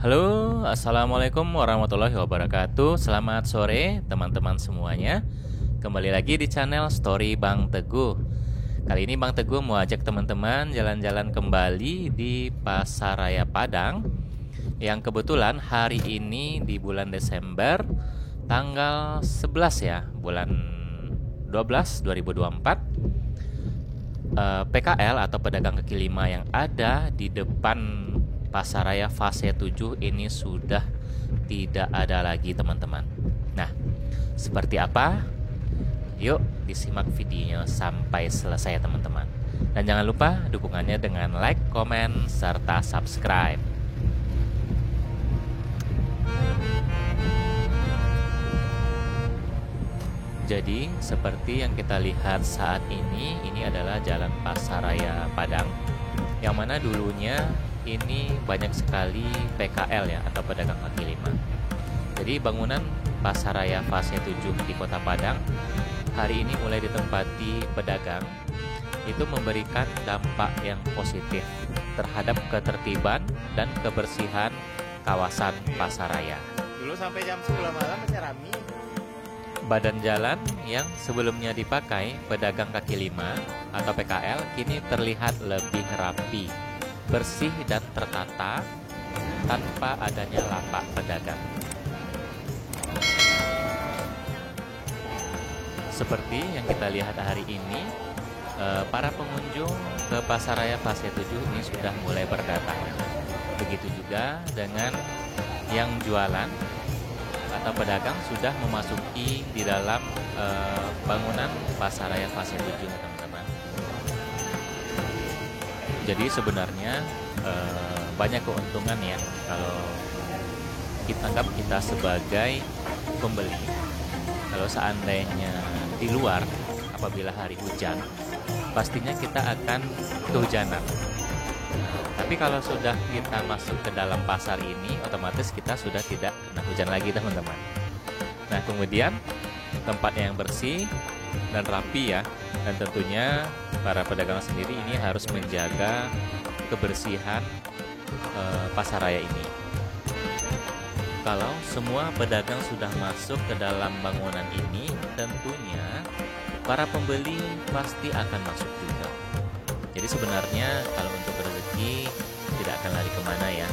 Halo, assalamualaikum warahmatullahi wabarakatuh. Selamat sore, teman-teman semuanya. Kembali lagi di channel Story Bang Teguh. Kali ini Bang Teguh mau ajak teman-teman jalan-jalan kembali di Pasaraya Padang, yang kebetulan hari ini di bulan Desember, tanggal 11 ya, bulan 12 2024. PKL atau pedagang kaki lima yang ada di depan Pasaraya fase 7 ini sudah tidak ada lagi, teman-teman. Nah, seperti apa? Yuk disimak videonya sampai selesai, teman-teman. Dan jangan lupa dukungannya dengan like, komen, serta subscribe. Jadi, seperti yang kita lihat saat ini adalah Jalan Pasaraya Padang, yang mana dulunya ini banyak sekali PKL ya, atau pedagang kaki lima. Jadi bangunan Pasaraya fase 7 di Kota Padang hari ini mulai ditempati pedagang. Itu memberikan dampak yang positif terhadap ketertiban dan kebersihan kawasan Pasaraya. Dulu sampai jam 10 malam masih rame. Badan jalan yang sebelumnya dipakai pedagang kaki lima atau PKL kini terlihat lebih rapi, bersih dan tertata tanpa adanya lapak pedagang. Seperti yang kita lihat hari ini, para pengunjung ke Pasaraya fase 7 ini sudah mulai berdatang. Begitu juga dengan yang jualan atau pedagang sudah memasuki di dalam bangunan Pasaraya fase 7, teman-teman. Jadi sebenarnya banyak keuntungan ya kalau kita anggap kita sebagai pembeli. Kalau seandainya di luar apabila hari hujan, pastinya kita akan kehujanan. Tapi kalau sudah kita masuk ke dalam pasar ini, otomatis kita sudah tidak kena hujan lagi, teman-teman. Nah, kemudian tempatnya yang bersih dan rapi ya, dan tentunya para pedagang sendiri ini harus menjaga kebersihan pasaraya ini. Kalau semua pedagang sudah masuk ke dalam bangunan ini, tentunya para pembeli pasti akan masuk juga. Jadi sebenarnya kalau untuk rezeki tidak akan lari kemana ya.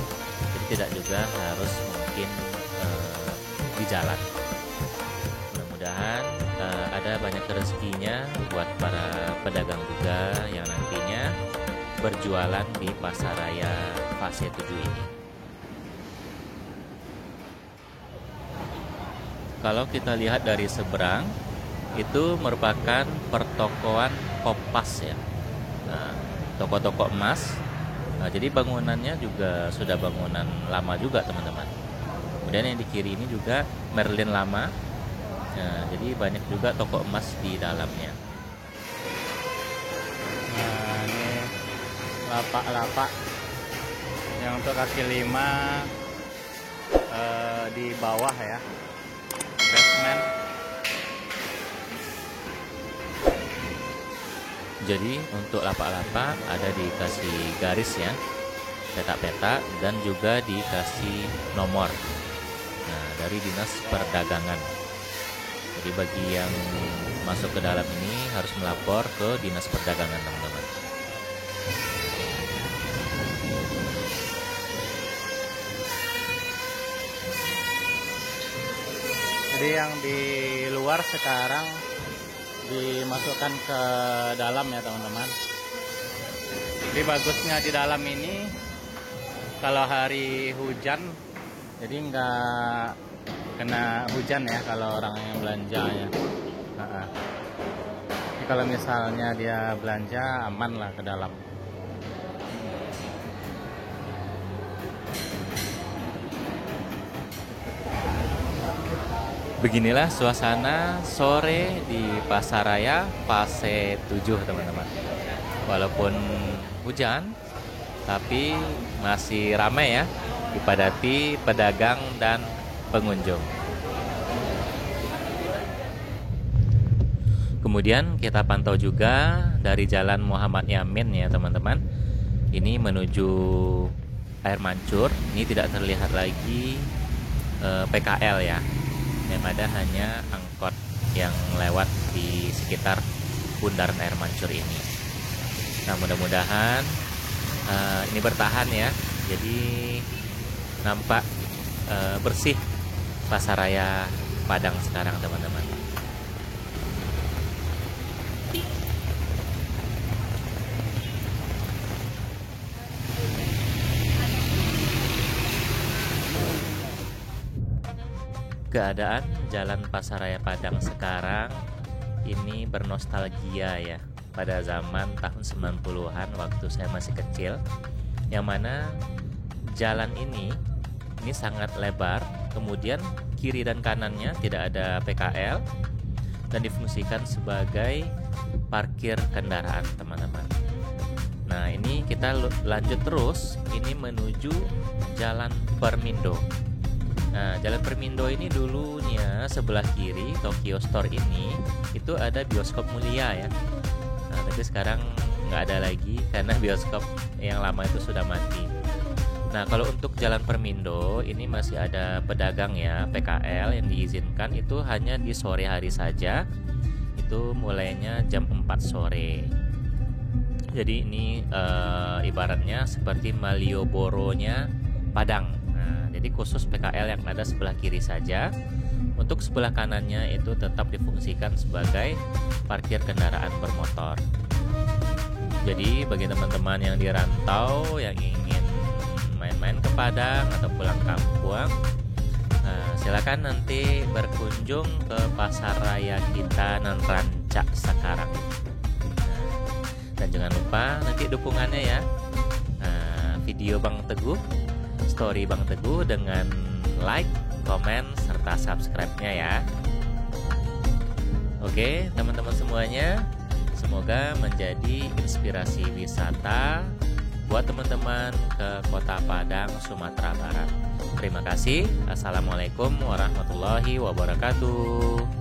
Jadi tidak juga harus mungkin di jalan. Mudah-mudahan ada banyak rezekinya buat para pedagang juga yang nantinya berjualan di Pasaraya fase 7 ini. Kalau kita lihat dari seberang, itu merupakan pertokoan Kompas ya. Nah, toko-toko emas. Nah, jadi bangunannya juga sudah bangunan lama juga, teman-teman. Kemudian yang di kiri ini juga Merlin lama. Nah, jadi banyak juga toko emas di dalamnya. Nah, ini lapak-lapak yang untuk kaki lima di bawah ya, basement. Jadi untuk lapak-lapak ada dikasih garis ya, peta-peta, dan juga dikasih nomor. Nah, dari Dinas Perdagangan. Jadi bagi yang masuk ke dalam ini harus melapor ke Dinas Perdagangan, teman-teman. Jadi yang di luar sekarang dimasukkan ke dalam ya, teman-teman. Jadi bagusnya di dalam ini kalau hari hujan, jadi nggak kena hujan ya kalau orang yang belanja ya. Jadi kalau misalnya dia belanja, aman lah ke dalam. Beginilah suasana sore di Pasaraya fase 7, teman-teman. Walaupun hujan, tapi masih ramai ya, dipadati pedagang dan pengunjung. Kemudian kita pantau juga dari Jalan Muhammad Yamin ya, teman-teman. Ini menuju air mancur ini tidak terlihat lagi PKL ya, yang ada hanya angkot yang lewat di sekitar bundaran air mancur ini. Nah, mudah-mudahan ini bertahan ya, jadi nampak bersih Pasaraya Padang sekarang teman-teman. Keadaan Jalan Pasaraya Padang sekarang ini bernostalgia ya, pada zaman tahun 90-an waktu saya masih kecil, yang mana jalan ini sangat lebar, kemudian kiri dan kanannya tidak ada PKL dan difungsikan sebagai parkir kendaraan teman-teman. Nah, ini kita lanjut terus, ini menuju Jalan Permindo. Nah, Jalan Permindo ini dulunya sebelah kiri Tokyo Store ini itu ada bioskop Mulia ya. Nah, tapi sekarang nggak ada lagi karena bioskop yang lama itu sudah mati. Nah, kalau untuk Jalan Permindo ini masih ada pedagang ya, PKL yang diizinkan itu hanya di sore hari saja. Itu mulainya jam 4 sore. Jadi ini ibaratnya seperti Malioboro-nya Padang. Jadi khusus PKL yang ada sebelah kiri saja. Untuk sebelah kanannya itu tetap difungsikan sebagai parkir kendaraan bermotor. Jadi bagi teman-teman yang di rantau yang ingin main-main ke Padang atau pulang kampung, silakan nanti berkunjung ke Pasaraya kita nan Rancak sekarang. Dan jangan lupa nanti dukungannya ya, video Bang Teguh, story Bang Teguh dengan like, komen, serta subscribe-nya ya. Oke, teman-teman semuanya, semoga menjadi inspirasi wisata buat teman-teman ke Kota Padang, Sumatera Barat. Terima kasih. Assalamualaikum warahmatullahi wabarakatuh.